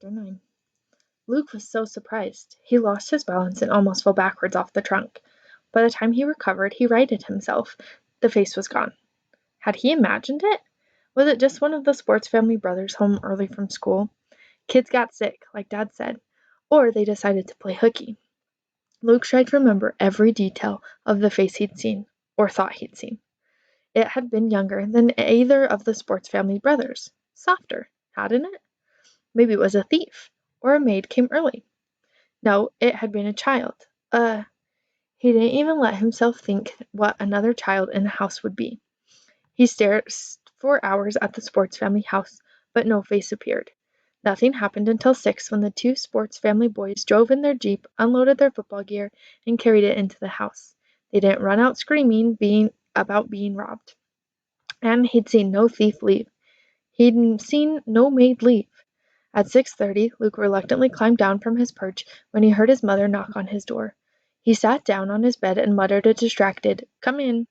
Chapter 9. Luke was so surprised. He lost his balance and almost fell backwards off the trunk. By the time he recovered, he righted himself. The face was gone. Had he imagined it? Was it just one of the sports family brothers home early from school? Kids got sick, like Dad said, or they decided to play hooky. Luke tried to remember every detail of the face he'd seen, or thought he'd seen. It had been younger than either of the sports family brothers. Softer, hadn't it? Maybe it was a thief, or a maid came early. No, it had been a child. He didn't even let himself think what another child in the house would be. He stared for hours at the sports family house, but no face appeared. Nothing happened until 6 when the two sports family boys drove in their Jeep, unloaded their football gear, and carried it into the house. They didn't run out screaming about being robbed. And he'd seen no thief leave. He'd seen no maid leave. At 6:30, Luke reluctantly climbed down from his perch when he heard his mother knock on his door. He sat down on his bed and muttered a distracted, "Come in."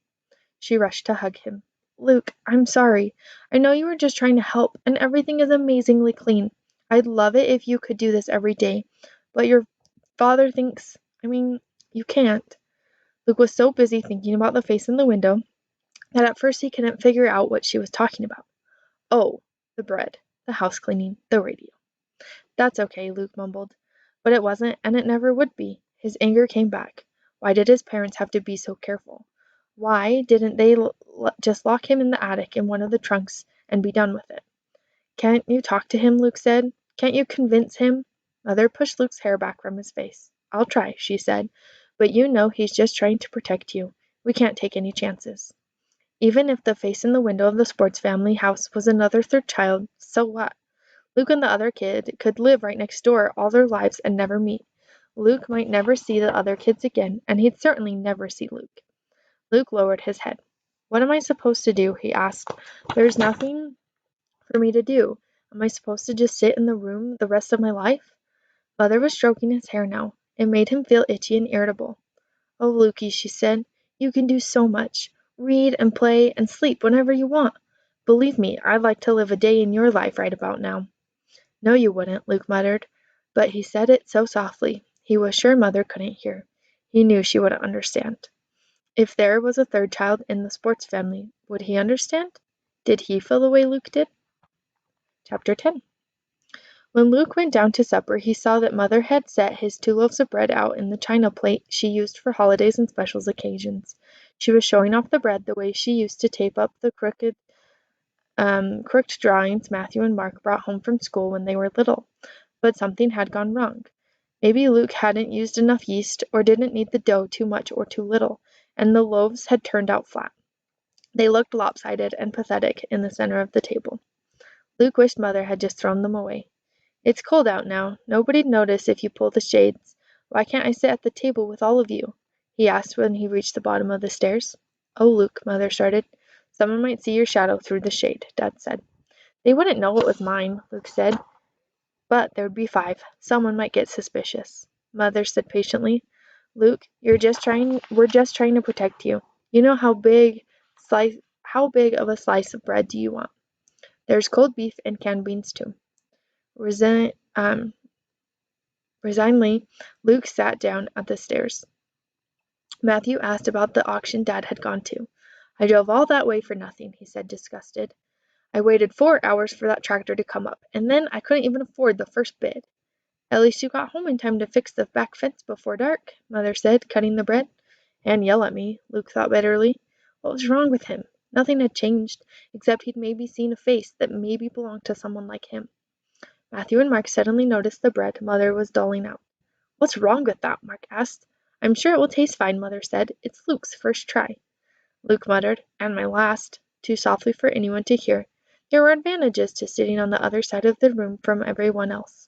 She rushed to hug him. "Luke, I'm sorry. I know you were just trying to help, and everything is amazingly clean. I'd love it if you could do this every day, but your father thinks, you can't." Luke was so busy thinking about the face in the window that at first he couldn't figure out what she was talking about. Oh, the bread, the house cleaning, the radio. "That's okay," Luke mumbled. But it wasn't, and it never would be. His anger came back. Why did his parents have to be so careful? Why didn't they just lock him in the attic in one of the trunks and be done with it? "Can't you talk to him?" Luke said. "Can't you convince him?" Mother pushed Luke's hair back from his face. "I'll try," she said. "But you know he's just trying to protect you. We can't take any chances." Even if the face in the window of the sports family house was another third child, so what? Luke and the other kid could live right next door all their lives and never meet. Luke might never see the other kids again, and he'd certainly never see Luke. Luke lowered his head. "What am I supposed to do?" he asked. "There's nothing for me to do. Am I supposed to just sit in the room the rest of my life?" Mother was stroking his hair now. It made him feel itchy and irritable. "Oh, Lukey," she said, "you can do so much. Read and play and sleep whenever you want. Believe me, I'd like to live a day in your life right about now." "No, you wouldn't," Luke muttered. But he said it so softly, he was sure Mother couldn't hear. He knew she wouldn't understand. If there was a third child in the sports family, would he understand? Did he feel the way Luke did? Chapter 10. When Luke went down to supper, he saw that Mother had set his 2 loaves of bread out in the china plate she used for holidays and special occasions. She was showing off the bread the way she used to tape up the crooked drawings Matthew and Mark brought home from school when they were little. But something had gone wrong. Maybe Luke hadn't used enough yeast, or didn't knead the dough too much or too little, and the loaves had turned out flat. They looked lopsided and pathetic in the center of the table. Luke wished Mother had just thrown them away. "It's cold out now. Nobody'd notice if you pull the shades. Why can't I sit at the table with all of you?" he asked when he reached the bottom of the stairs. "Oh, Luke," Mother started. "Someone might see your shadow through the shade," Dad said. "They wouldn't know it was mine," Luke said. "But there'd be 5. Someone might get suspicious." Mother said patiently, "Luke, we're just trying to protect you. You know how big of a slice of bread do you want? There's cold beef and canned beans too." Resignedly, Luke sat down at the stairs. Matthew asked about the auction Dad had gone to. "I drove all that way for nothing," he said, disgusted. "I waited 4 hours for that tractor to come up, and then I couldn't even afford the first bid." "At least you got home in time to fix the back fence before dark," Mother said, cutting the bread. "And yell at me," Luke thought bitterly. What was wrong with him? Nothing had changed, except he'd maybe seen a face that maybe belonged to someone like him. Matthew and Mark suddenly noticed the bread Mother was doling out. "What's wrong with that?" Mark asked. "I'm sure it will taste fine," Mother said. "It's Luke's first try." Luke muttered, "And my last," too softly for anyone to hear. There were advantages to sitting on the other side of the room from everyone else.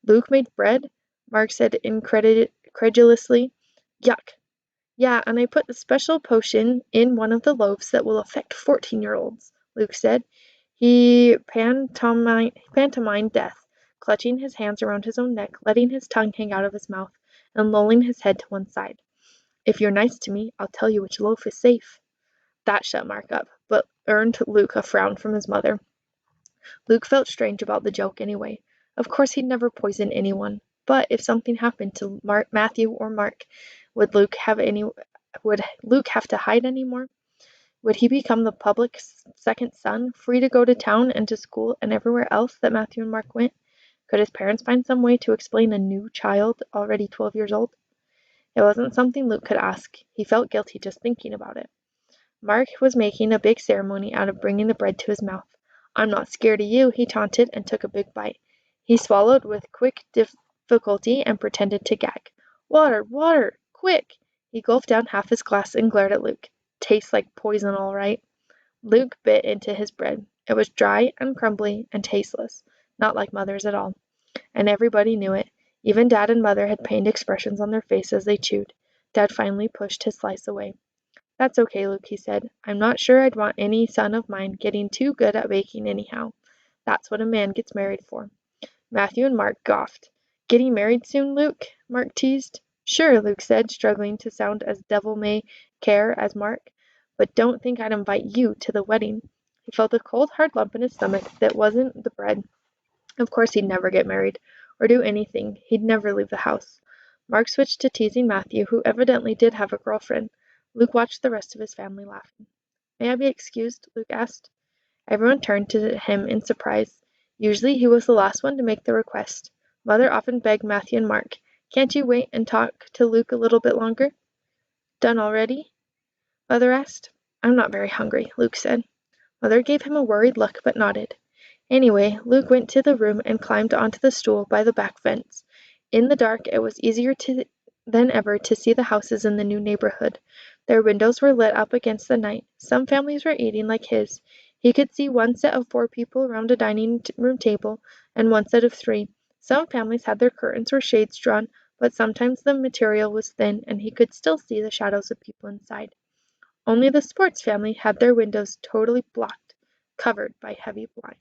"Luke made bread?" Mark said incredulously. "Yuck." "Yeah, and I put a special potion in one of the loaves that will affect 14-year-olds, Luke said. He pantomimed death, clutching his hands around his own neck, letting his tongue hang out of his mouth, and lolling his head to one side. "If you're nice to me, I'll tell you which loaf is safe." That shut Mark up, but earned Luke a frown from his mother. Luke felt strange about the joke anyway. Of course he'd never poison anyone, but if something happened to Matthew or Mark, would Luke have to hide anymore? Would he become the public's second son, free to go to town and to school and everywhere else that Matthew and Mark went? Could his parents find some way to explain a new child already 12 years old? It wasn't something Luke could ask. He felt guilty just thinking about it. Mark was making a big ceremony out of bringing the bread to his mouth. "I'm not scared of you," he taunted, and took a big bite. He swallowed with quick difficulty and pretended to gag. "Water, water, quick!" He gulped down half his glass and glared at Luke. "Tastes like poison, all right." Luke bit into his bread. It was dry and crumbly and tasteless, not like Mother's at all. And everybody knew it. Even Dad and Mother had pained expressions on their faces as they chewed. Dad finally pushed his slice away. "That's okay, Luke," he said. "I'm not sure I'd want any son of mine getting too good at baking anyhow. That's what a man gets married for." Matthew and Mark scoffed. "Getting married soon, Luke?" Mark teased. "Sure," Luke said, struggling to sound as devil-may-care as Mark. "But don't think I'd invite you to the wedding." He felt a cold, hard lump in his stomach that wasn't the bread. Of course he'd never get married, or do anything. He'd never leave the house. Mark switched to teasing Matthew, who evidently did have a girlfriend. Luke watched the rest of his family laughing. "May I be excused?" Luke asked. Everyone turned to him in surprise. Usually he was the last one to make the request. Mother often begged Matthew and Mark, "Can't you wait and talk to Luke a little bit longer?" "Done already?" Mother asked. "I'm not very hungry," Luke said. Mother gave him a worried look but nodded. Anyway, Luke went to the room and climbed onto the stool by the back fence. In the dark it was easier than ever to see the houses in the new neighborhood. Their windows were lit up against the night. Some families were eating like his. He could see one set of 4 people around a dining room table and one set of 3. Some families had their curtains or shades drawn, but sometimes the material was thin and he could still see the shadows of people inside. Only the Sports family had their windows totally blocked, covered by heavy blinds.